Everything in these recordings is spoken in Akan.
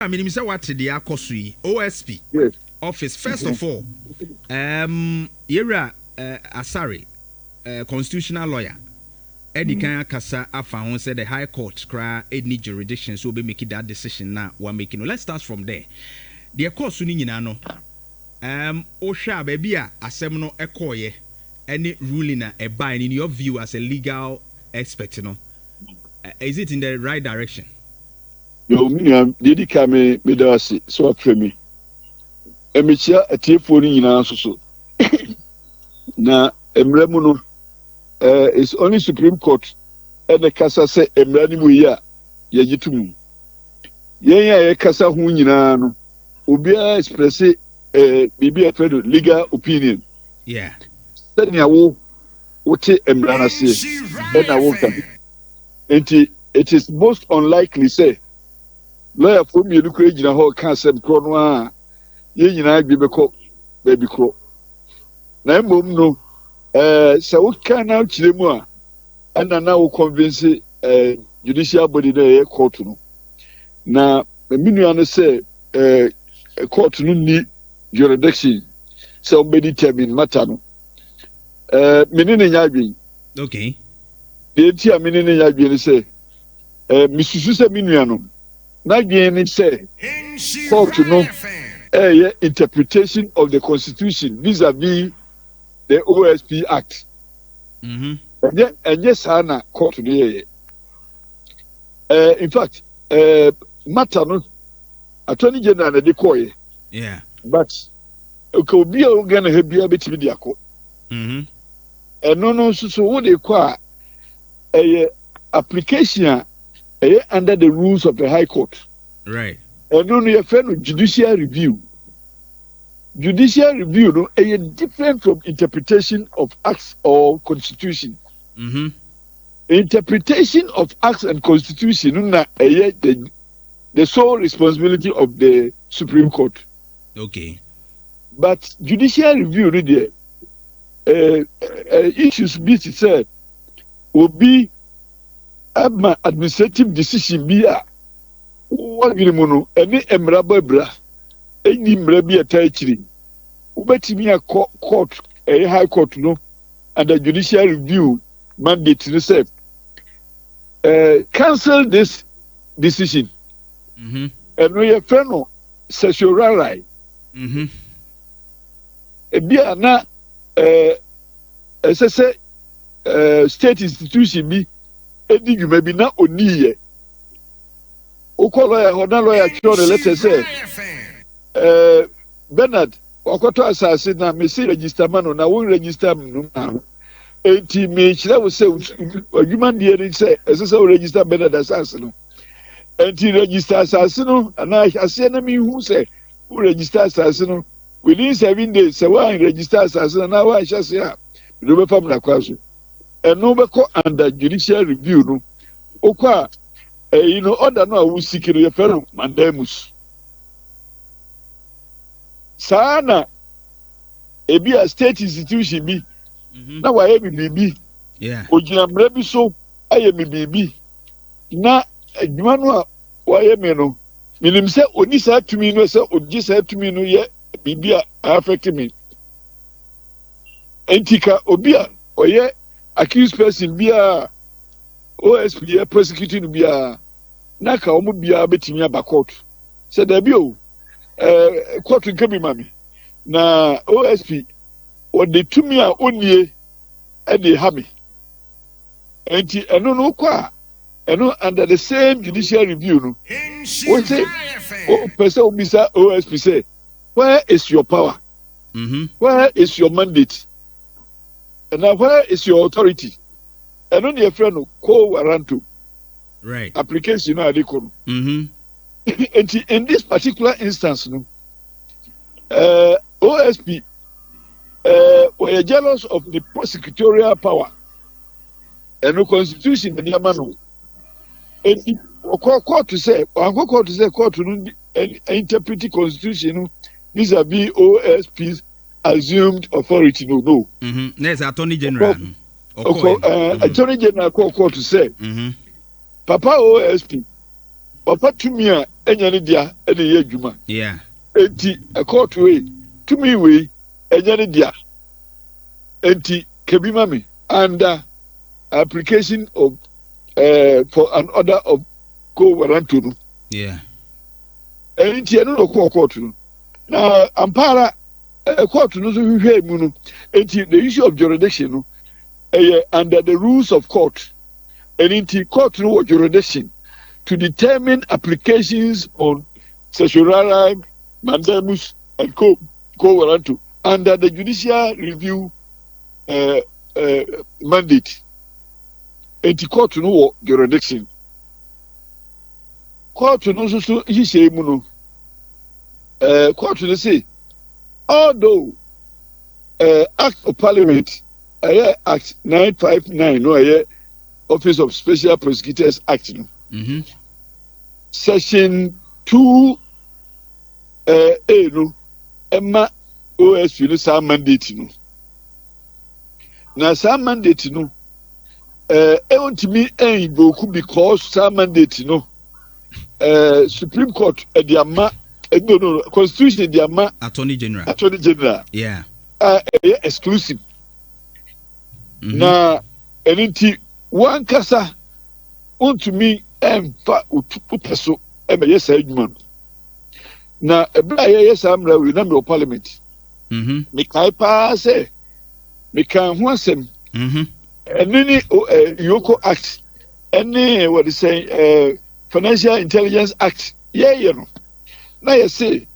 I mean, Mr. What the Akosui OSP Yes. office first of all. Yera Asari, constitutional lawyer. Eddie Kanya Kasa Afa said the High Court cry any jurisdiction so be making that decision now. We're making. Let's start from there. The court suni nyina Osha baby asem no ekoye any ruling a buy in your view as a legal expert, is it in the right direction? Yo, did come me does so for me. Emicha a tearful in answer. Na Emremuno is only Supreme Court and the Casa say Emranimuya Yajitum. Yea, Casa Hunino Ubia express maybe a legal opinion. Yeah. Then I will what Emrana say, and I will come. And it is most unlikely, say, lawyer for me, look in a whole cancer, Cronwa, ye and I be baby crow. Now, no, so what can out Chilimoa, and I now convince judicial body there, court. Now, a million say, a court no need jurisdiction, so many determined matter. Meaning Yabi. Okay. The tia meaning Yabi say, Mrs. Minuano. Nagain say, court interpretation of the Constitution vis-a-vis the OSP Act. And yes, Hannah court today. In fact, matter no Attorney General na decoy. Yeah. But okay, be a gonna have be a bit mediaco. And no, so what they call a application under the rules of the High Court. Right. And no, your friend judicial review. Judicial review no a different from interpretation of acts or constitution. Interpretation of acts and constitution no the sole responsibility of the Supreme Court. Okay. But judicial review no there issues be to say will be administrative decision be a what we mono any emraba bra any mrabi atachiri ubetimi a court a high court no and the judicial review mandate to say cancel this decision. And we have friend sexual right. Ebia na say state institution bi edi dwuma bi na oniye ukolo ya hoda lawyer chọ the letter say Bernard okoto asase na me say register man na won register no ma enti me kire wo say adwuma de ni say say register Bernard asase no enti register asase no na ase na me hu say who register asase no within 7 days say why register asase na why shase ya do be fam na kwaso eno be ko under judicial review no okwa order no awu sikiri ye fero mandamus sana ebi a state institution bi na wa ye bibi yeah ogina mra bi so aye bibi na adwuma no a wa ye me no minim se oni sa tumi no se ogi sa tumi no ye bibi a affect me entika obi a oye accused person bi a OSP prosecuting bi a na ka omo bi a betimi aba court se da bi o court nka bi mami na OSP o de tumi a onie e de ha me enti eno no kwa eno under the same judicial review no o say o person obisa OSP say where is your power? Where is your mandate? And now where is your authority? And on your friend call warranto. Right. Application no adekoro. In this particular instance, no, OSP were jealous of the prosecutorial power and the constitution in the Yamano. And court to say court to interpret the constitution vis-a-vis OSP's assumed authority. No. There's Attorney General. Attorney General court to say, Papa OSP papa tumi a enya ne dia e de ye adwuma yeah enti a court we tumi we enya ne dia enti kebi mami under application of for an order of go warrant no yeah enti eno no court no na ampara court no so hwehwe mu no enti the issue of jurisdiction no under the rules of court and enti court no jurisdiction to determine applications on certiorari, mandamus, and co warranto under the judicial review mandate. Enti court no jurisdiction. Court no so he say mu no. Court no say although Act of Parliament Act 959 no Office of Special Prosecutors Act no. Section 2 A no Emma OSP no sa mandate no na sa mandate no ontimi boku because sa mandate no Supreme Court ediama no Constitution ediama Attorney General yeah exclusive na enti one kasa ontimi fa upeso ebe yesa adwuma na ebra yesa amra we na me parliament me kai pa se me kan ho asem enini Yoko Act any what they say Financial Intelligence Act yeah no na ye say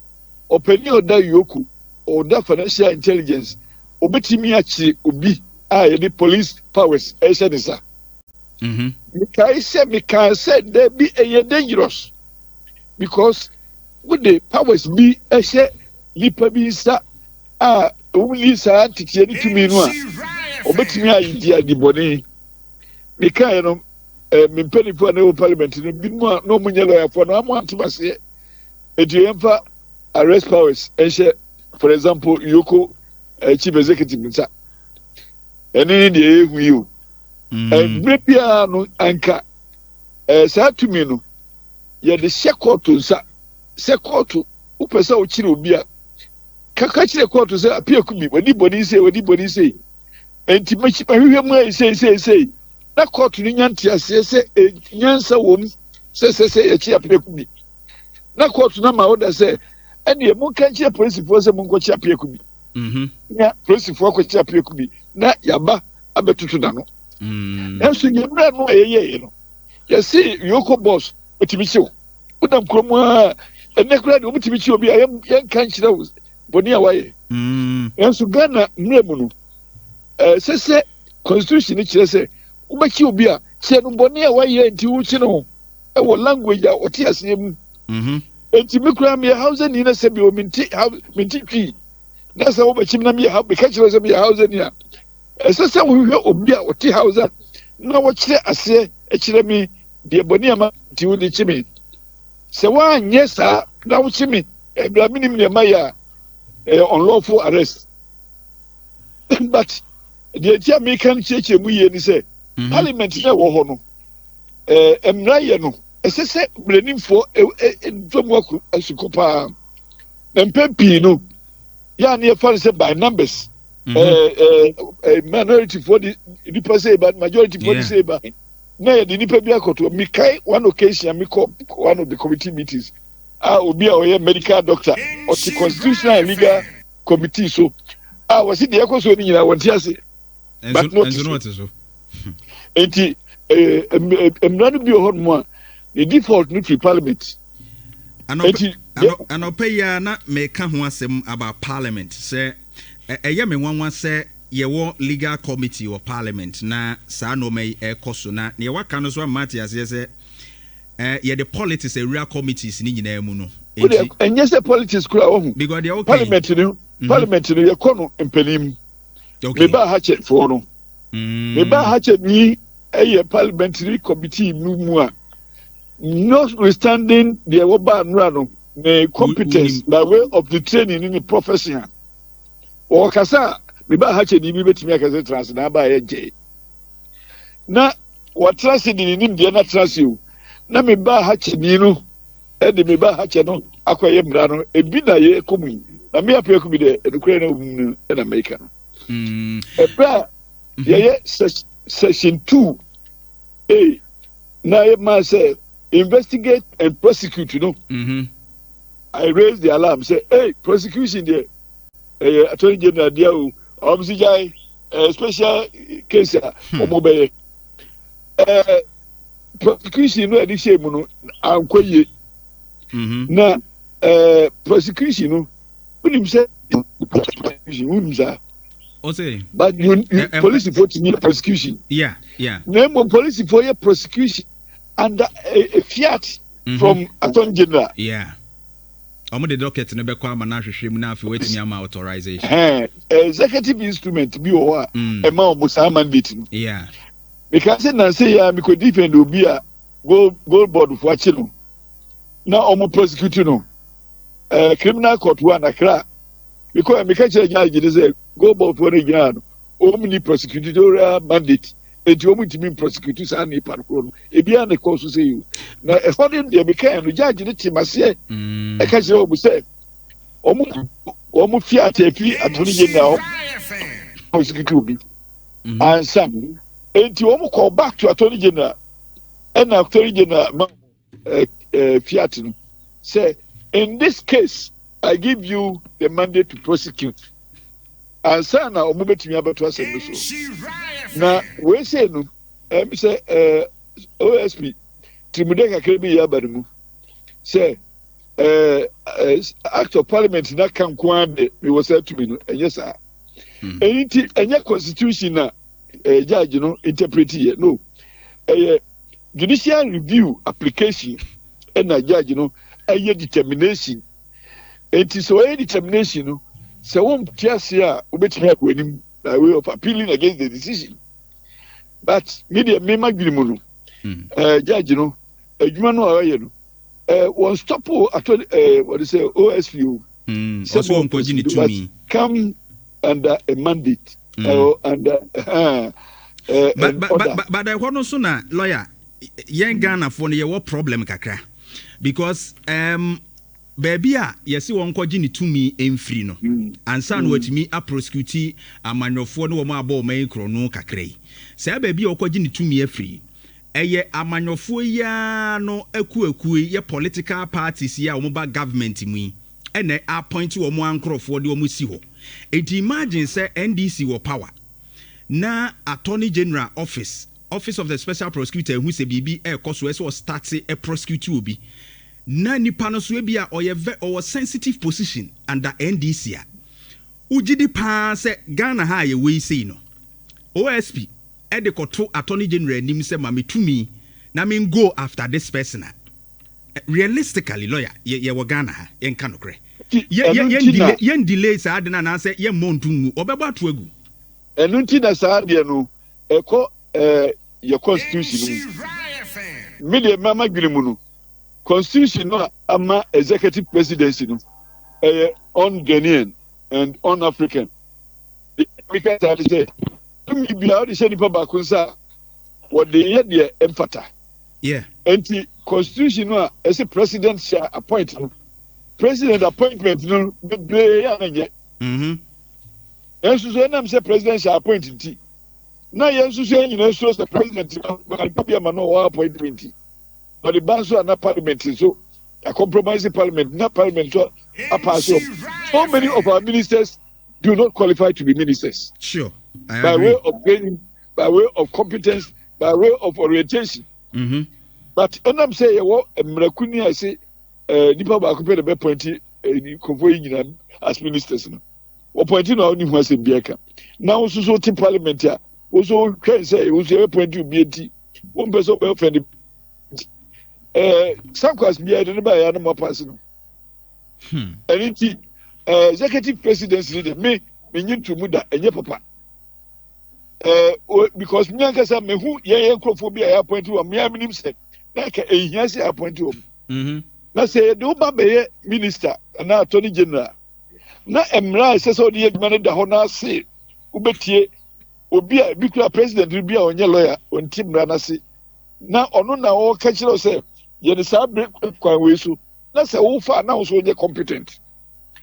openi oda Yoko or that financial intelligence obetimi achi obi the police powers esenisa me can say they be dangerous because with the powers be lipa bi sa only sa titi ni tumi no obetimi idea di boni me kan no me penifo na parliament no bi no munye lawyer for no amantibase ediyemfa arrest powers for example Yoko chief executive nsa eni de ehu you brebia no anka sa tumi no ye de shekoto nsa sekoto upesa o chire obi a kaka chire koto se apia kubi wadi boni se enti machi hwehwe mu sei na koto ni nyanti ase nyansa wom se ye chi apia kubi na koto na ma order se ene mu kan chire principal se mu nko chi apia kubi ya principal ko chi apia kubi na yaba abetutu da no enso nyemra no ayeye no ye see Yoko boss otimi chiwo udam kromu a enekra de otimi chiwo bi yan kan chira boni awaye enso Ghana mremu no sese constitution ni chire se ubachi obi a che no boni awaye nti wo chi no e wo language a oti asem enti mekra me house ni na se bi o minti twi na se wo bachi na me ha be ka chire se me house ni a sese wo hwe obi a oti house na wo chire ase e chire me de boni ama ti wo de chime se wa nye sa na wo chime ebla minim ne maya unlawful arrest but the tia me kan cheche mu ye ni se parliament na wo ho no emra ye no sese brenimfo dwom aku asukopa na mpempi no ya na ye fa se by numbers minority for the say but majority for the say but na the nipa bi akoto mi kai one occasion mi call one of the committee meetings obi a oye medical doctor or the constitutional and legal committee so was it the ekoso ni nyina wonti ase but not so enti emranu bi ohon mo a the default no to parliament anopɛ ya na meka ho asɛm about parliament sɛ ɛyɛ me nwanwa sɛ yɛwɔ legal committee or parliament na saa no mai ɛkɔ na ne waka no so amate aseɛ sɛ yɛde politics area committees ni nyinaa mu no ɛnyɛ sɛ politics kura wɔ ho because they okay parliament no yɛkɔ no mpanim me ba ha kyɛ fo no me ba ha kyɛ ni ɛyɛ parliamentary committee mu a notwithstanding the ɛwɔ nura no the competence by way of the training in the profession or kasa me ba ha kyɛ ni bi betumi akasa trans na ba yɛ gye na what trust in nim de na trust you na me ba ha kyeni no de me ba ha kye no akɔyɛ mmara no ebi na yɛ kɔmu na me apɛ kɔmu de enukura na wum na America no ebra yɛ section 2 na yɛ ma say investigate and prosecute no I raised the alarm say prosecution there attorney general there CJI special case omobe prosecution no edi shame no ankoye na prosecution no unim say unim say but you police report me prosecution na police for your prosecution under a fiat from attorney general omo the docket no be kwa ama na hwehwe mu na afi wetimi ama authorization executive instrument bi o a e ma omo sa mandate no because na say ya me ko defend obi a gold board for achi no na omo prosecute no criminal court one akra because me ka chere judge say gold board for na no omo ni prosecutorial mandate enti omo timi prosecute sa na parko no ebia na cause say you na e for dem dey be kind no judge ni timase e ka chere omo say omo fiat afi atoni general prosecute obi and some enti omo call back to attorney general and attorney general fiat no say in this case I give you the mandate to prosecute and say na omo betimi abeto asem so na we say no me say OSP Trimudeka Krebi Yabarimu say act of parliament na kan kwande we was said to me no yes sir enya constitution na judge no interpret here no judicial review application and na judge no determination it is so determination no so won tiase a obetimi akwanim by way of appealing against the decision but media me magrimu no judge no adwuma no aye no one stop at what they say OSPO also on continue to me come under a mandate under but I want to na lawyer yen Ghana for no ye problem kakra because baby a yesi won kwaji ni tumi emfiri no ansa no watimi a prosecute amanyofo no wo ma aba o man kro no kakra say baby a kwaji ni tumi afiri eye amanyofo ya no akuaku ye political parties ya wo ba government mu ene appoint wo mo ankrofo de wo mu si ho it imagine say NDC wo power na attorney general office of the special prosecutor who say bibi ekoso so start a prosecute obi na nipa no so bia or sensitive position under NDC a ugidi pa say Ghana ha ye we say no OSP the koto attorney general nim say mametumi na me go after this person realistically lawyer ye wo Ghana ha yen ka nokre yen delay sa de na say ye montungu obeba to agu enunti na sa de no eko your constitution me de mama gwirimu no constitution no ama executive presidency no on Ghanaian and on African because I say me be how the shady papa kunsa what they had the emphata anti constitution no as a president shall appoint president appointment no be ya nje so na say president shall appoint nti na yensu so nyina so the president no ma no appointment but the banso na parliament so a compromising parliament na parliament so so many of our ministers do not qualify to be ministers. Sure. By way of training, by way of competence, by way of orientation. But when I'm saying what Mrakuni I say nipa ba ko pe the point ni as ministers no. What point na oni hu asem biaka. Now so to parliament ya. Also can say we say point to be enti. One person be offend some class be I don't buy no more person. And executive presidency dey me nyin to muda enye papa because me ankasa me hu ye enkrofobia ya appoint wo me aminim say like ehia say appoint wo na say do ba be minister na attorney general na emra say so dey adwuma da ho na say ubetie obi a bi kura president bi a onye lawyer on team na say na ono na o ka kire say yɛde saa kwan wei so na sɛ wofa na wo so woyɛ competent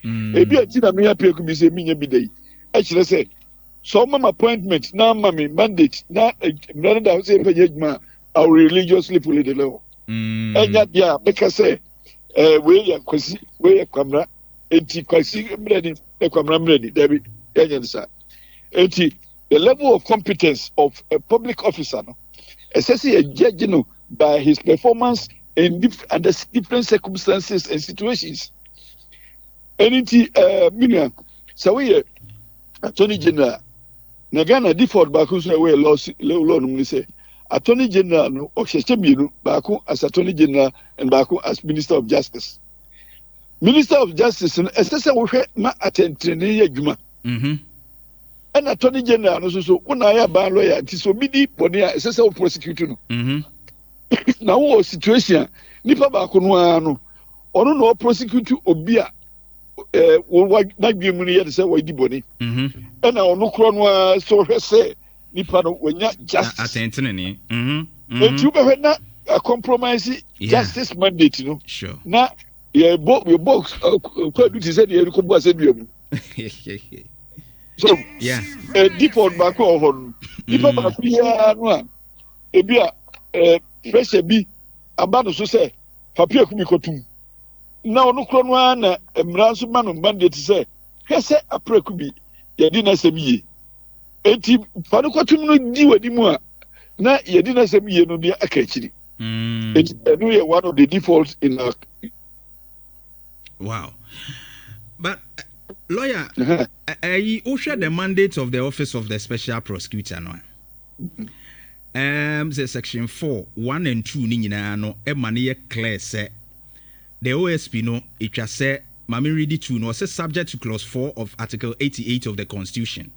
ebi ati na me apɛ ku bi sɛ minya bi da yi ɛkyerɛ sɛ so mama appointment na ma me mandate na mmara no da ho sɛ yɛpɛnyɛ adwuma a religiously pull the law ɛnya deɛ a meka sɛ wei yɛ kwasi wei yɛ kwamra enti kwasi mmerɛni kwamra mmerɛni dabi ɛnyɛ no saa enti the level of competence of a public officer no ɛsɛ sɛ yɛgyegye no by his performance under different circumstances and situations ɛno nti minua sɛ woyɛ attorney general na Ghana default baako so na wɔyɛ law no mu ne sɛ attorney general no ɔhyehyɛ mmienu baako as attorney general and baako as minister of justice minister of justice no ɛsɛ sɛ wohwɛ ma atɛntrɛnee yɛ adwuma ɛna attorney general no so wona ayɛ ban lawyer nti sɛ obi di bɔne a ɛsɛ sɛ wo prosecute no na wowɔ situation a nipa baako no ara no ɔno na ɔprosecute obi a n'adwene mu no yɛ de sɛ wadi bɔne ɛna ɔno korɔ no ara sɛ wohwɛ sɛ nipa no wanya justice atɛntenene enti wobɛhwɛ na compromise justice mandate no na yɛbɔ kwadu te sɛ deɛ yɛrekɔbɔ asɛdua mu so default baako wɔ hɔ no nipa baako yiara no a ebi a pressure bi aba no so sɛ papia ku bi kɔtum na ɔno korɔ no ara na mmara nso ma no mandate sɛ hwɛ sɛ aprɛku bi yɛde n'asɛm yie enti fa no kɔtum no di w'ani mu a na yɛde n'asɛm yie no deɛ aka akyiri enti ɛno yɛ one of the defaults in our wow but lawyer who share the mandate of the office of the special prosecutor no say section 4 1 and 2 ni nyinaa no e ma ne clear say the OSP no etwa say mami read it to no say subject to clause 4 of article 88 of the constitution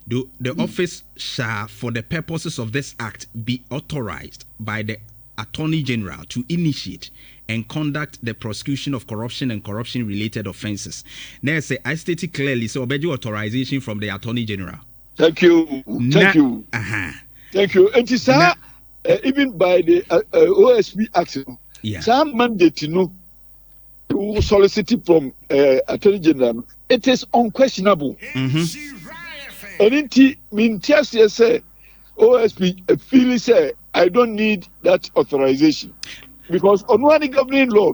the office shall for the purposes of this act be authorized by the attorney general to initiate and conduct the prosecution of corruption and corruption related offenses. Now say I stated clearly so obey authorization from the attorney general. Thank you. Thank you. Thank you. And it's even by the OSP act, some mandate to solicit from attorney general, it is unquestionable. And it means say OSP feeling say I don't need that authorization. Because on one governing law,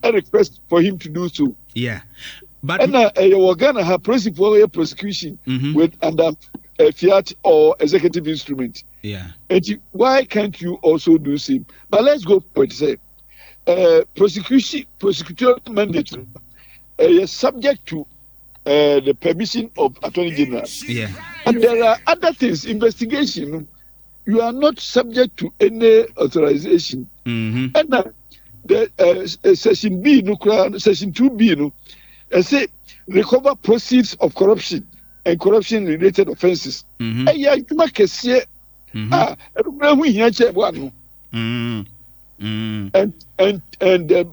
a request for him to do so. Yeah, but and you're gonna have principal prosecution with under a fiat or executive instrument. Yeah, and why can't you also do same? But let's go for it. Say, prosecutorial mandate is subject to the permission of Attorney General. Yeah, and there are other things. Investigation, you are not subject to any authorization. And the section B, section 2B, say recover proceeds of corruption and corruption related offenses. And the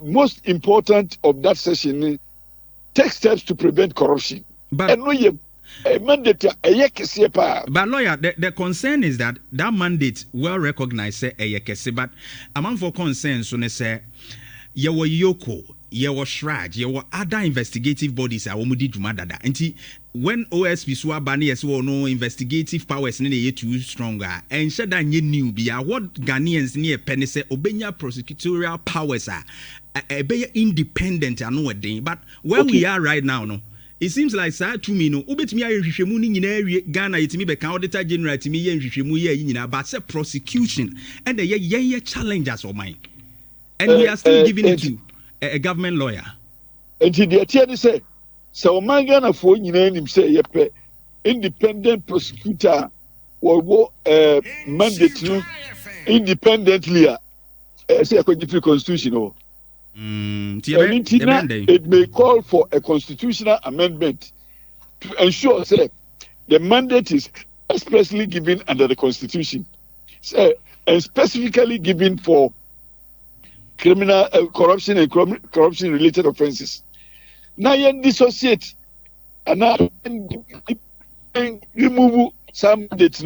most important of that session, take steps to prevent corruption. But mandate but lawyer, the concern is that mandate well recognized say eyekese, but among for concern so say yewo yoko yewo shraj yewo other investigative bodies a womudi dwuma dada nti when OSP so abane yes no investigative powers ne ye too stronger and shed that new be what Ghanaians near penny say obenya prosecutorial powers are be independent and no thing but where we are right now no it seems like saa to me no obetimi ayehwehwemu ni nyina awie Ghana yetimi be kan auditor general timi ye nhwehwemu ye nyina but say prosecution and the ye challenges of mine and we are still giving it to a government lawyer and the tier say so man Ghana for nyina nim say ye independent prosecutor wo mandate no independently say according to the constitution it may call for a constitutional amendment to ensure that the mandate is expressly given under the constitution and specifically given for criminal corruption and corruption related offenses. Now you dissociate and remove some mandates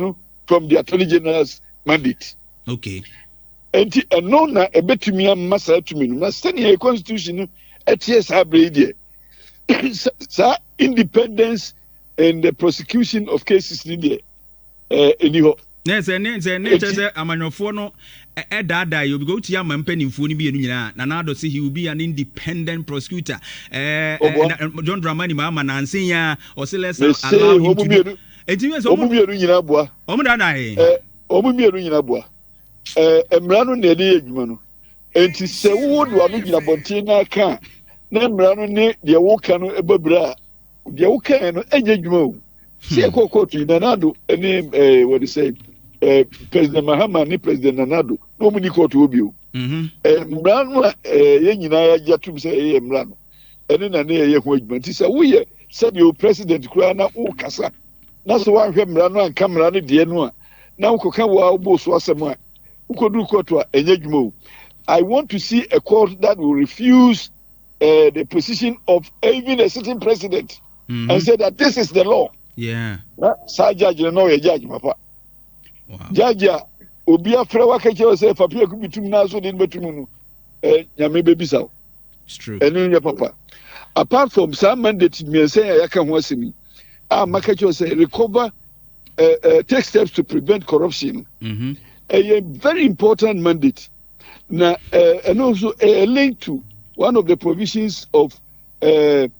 from the Attorney General's mandate. Okay. enti eno na ebetumi amma saa tumi no na sɛnea constitution no ɛteɛ saa bere deɛ saa independence and the prosecution of cases ni deɛ ɛni hɔ. ne sɛ amanyɔfoɔ no ɛdaadaa yi obi go tia ama mpanimfoɔ no bi enu nyinaa na naado say he will be an independent prosecutor John Dramani Mahama nansen ya ɔsɛ let's allow him to do etimi sɛ ɔmo mienu nyinaa boa ɔmo daadaa yi ɔmo mienu nyinaa boa mmara no na ɛde yɛ adwuma no enti sɛ wo do ano gyina bɔnten na aka na mmara no ne deɛ woka no ɛbɛbrɛ a deɛ woka no ɛnyɛ adwuma o sɛ ɛkɔ kɔɔto na naado ne what they say President Mahama ne President Nanado no mu ni kɔɔto obi o mmara no a yɛn nyinaa yɛagye atom sɛ ɛyɛ mmara no ɛne na ne yɛyɛ ho adwuma nti sɛ woyɛ sɛdeɛ o president koraa na wokasa na sɛ woanhwɛ mmara no anka mmara no deɛ no a na wokɔka wo a wobɔ so asɛm a wokɔduru kɔɔto a ɛnyɛ adwuma o. I want to see a court that will refuse the position of even a sitting president and say that this is the law. Yeah. Sa judge no yɛ judge papa. Wow. Judge obi afra wa ka kyerɛ sɛ papia ku bitum na so de betum no nyame bebisa. It's true. Ɛno nyɛ papa. Apart from some mandate me say yɛka ho asɛm maka kyerɛ sɛ recover take steps to prevent corruption. A very important mandate. Now, and also a link to one of the provisions of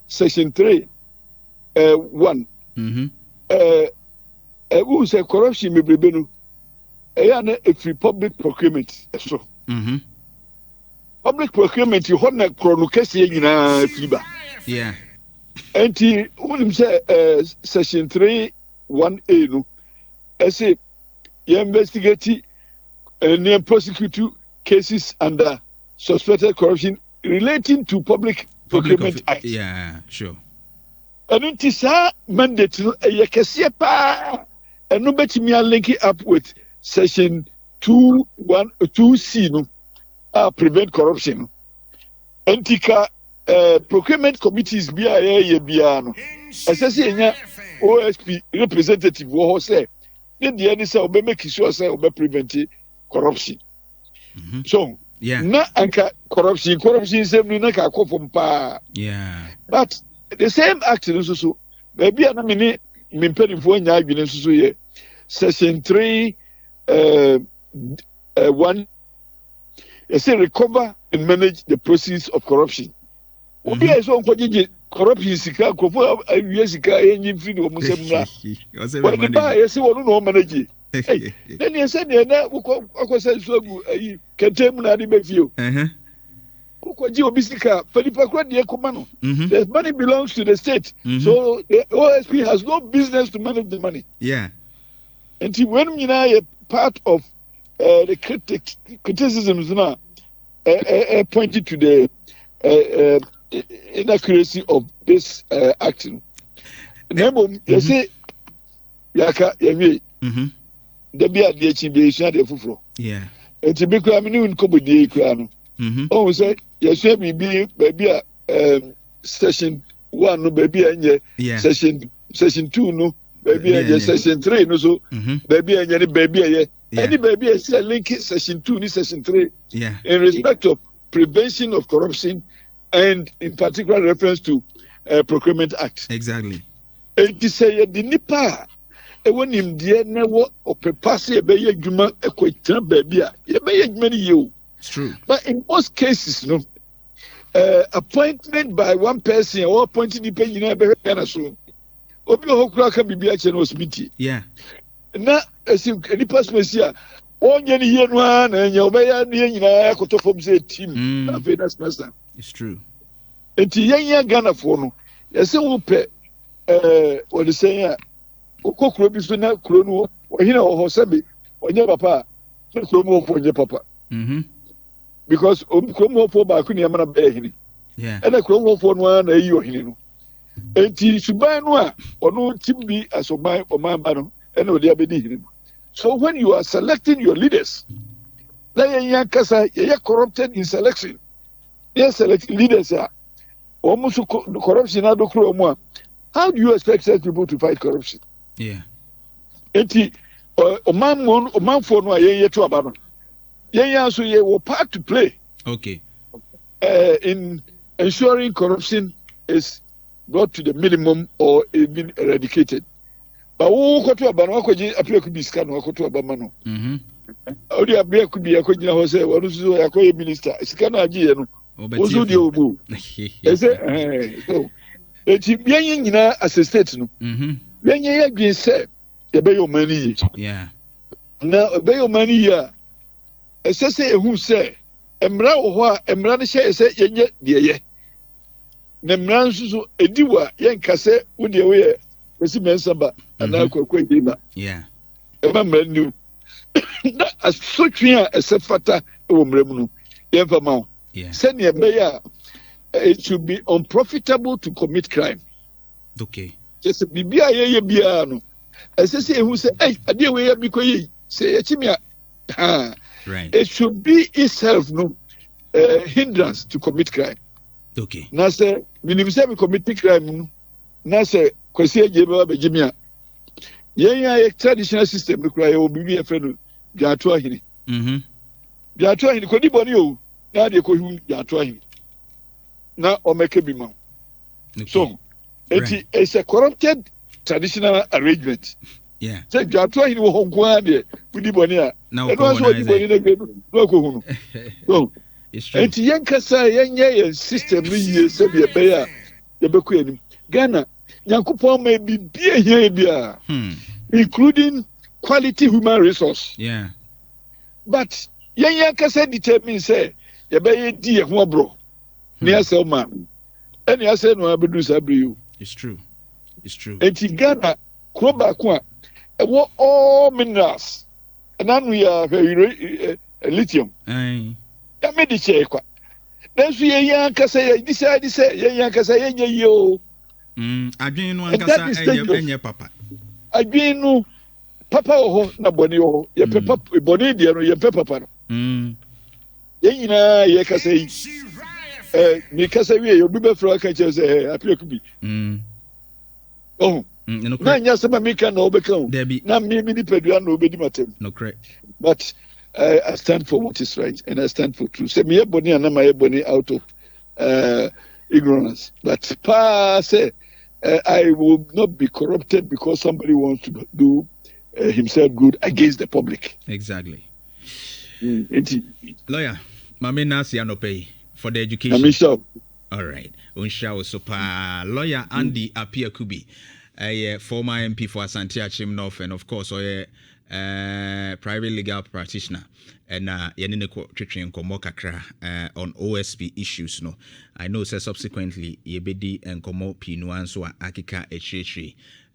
Section 3(1). Who say corruption may be benu? A free public procurement. So, public procurement you hold na chronocase na fiba. Yeah. And he who say Section 3(1)(a) no. I say you investigate and prosecute cases under suspected corruption relating to Public Procurement Act. Yeah, sure. And it is a mandate and no better me link it up with Section 2(1)(2)(c) no prevent corruption. Antika procurement committees BIA no. Essentially OSP representative wo say the any say obe make sure say obe prevent corruption. So, yeah. Na anka corruption same ni na ka from pa. Yeah. But the same act so maybe na me mpanyimfo nya adwene so ye Section 3(1) it say recover and manage the proceeds of corruption. Obi is on kwaje corruption sika kofo awie sika enyi free no mo semna. What the buy say wonu no manage. Then you said na ukose sugu kentem na di befio. Ukoji obisika felipa kwa de kuma no. The money belongs to the state. So the OSP has no business to manage the money. Yeah. And when you know part of the criticisms now pointed to the inaccuracy of this action. Nemo you say yaka yawie. The be at the HBA de fufro. Yeah. And to be crammed in Kobodi Crano. Oh, say, yes, be baby Session 1, no baby, and Session 2, no baby, and Session 3, no so baby, and any baby, any baby, I say link Session 2, ni Session 3. Yeah. In respect of prevention of corruption and in particular reference to Procurement Act. Exactly. And to say the Nipa. When him dear never or prepare a bay juma a question baby, you may many you. It's true. But in most cases, no appointment by one person or appointing depending on a penasol. Obi Hokra can be a channel meeting. Yeah. Now, as you any person here, on any year one and your way near Kotofom team, a famous master. It's true. And to young Ghana for no, yes, we'll pay what is saying. Okokro bi so na kro no ohina ho sabe onye papa so kro mo fo onye papa because kro mo fo ba ku ne amana ba ehini yeah and kro mo fo no na yi ohini no enti suban no a ono timbi asoban o man ba no and o dia be di hini. So when you are selecting your leaders la yan kasa ye corrupted in selection they select leaders a almost corruption na do kro mo. How do you expect such people to fight corruption? Yeah. Enti o man for no aye to aba no yɛn so yɛ wɔ part to play. Okay. In ensuring corruption is brought to the minimum or even eradicated. But who go to a banana appear to be scan or go to a bamano. Only a beer could be a coin house, or a minister. Scan again. Also, the obu. So, it's being as a state. No, when you again said, obey your money. Yeah. Now, obey your money. Yeah. As I say, who say, Emra or Emra say, yenye, dear. Nemran so ediwa yen kase wo de we wesi mensamba ana kwakwa diba yeah ema mranu na asotwe a esefata wo mramu no yen fama yeah se ne be ya it should be unprofitable to commit crime. Okay. Just bibia ye bia no esese ehu se ade we ya bi koyi se ya chimia right. It should be itself no hindrance to commit crime. Okay. Na say minim say me commit crime no na say kwesi ejebe abegimia yen ya traditional system no kura ye obibi efe no dwato ahini dwato ahini kodi boni o na de ko hu dwato ahini na o make bi ma so it's a corrupted traditional arrangement. Yeah. Say dwato ahini wo honko ade kodi boni a now e no so di boni na gbe no ko hu no so it's true. Enti yen kasa yen ye system ni ye se bi ebe ya ye be ku anim Ghana Nyankopon ma bi bia here bia including quality human resource. Yeah. But yen kasa determine say ye be ye di ye ho bro ni ase ma eni ase no abedu sabri. It's true. It's true. Enti Ghana kro ba ko a e wo all minerals and then we are lithium. Ya me di che kwa nanso ye yan kasa ye decide say ye yan kasa ye nye yo adwen no ankasa enye papa adwen no papa ho na boni ho ye papa boni de no ye papa no ye nyina ye kasa yi ni kasa wi ye bi be fro ka che say apia ku bi oh na nya se ma me ka na obeka na me ni pedua na obedi matem no correct but I stand for what is right and I stand for truth. Say me boni and my boni out of ignorance. But say I will not be corrupted because somebody wants to do himself good against the public. Exactly. Lawyer, Mame Nasi Anope for the education. All right. Unsha Osopa. Lawyer Andy Apia Kubi, a former MP for Asante Achim North, and of course, private legal practitioner and yenine ko twetwe nkomo kakra on OSP issues no. I know say subsequently yebedi nkomo pinu anso akika echirechiri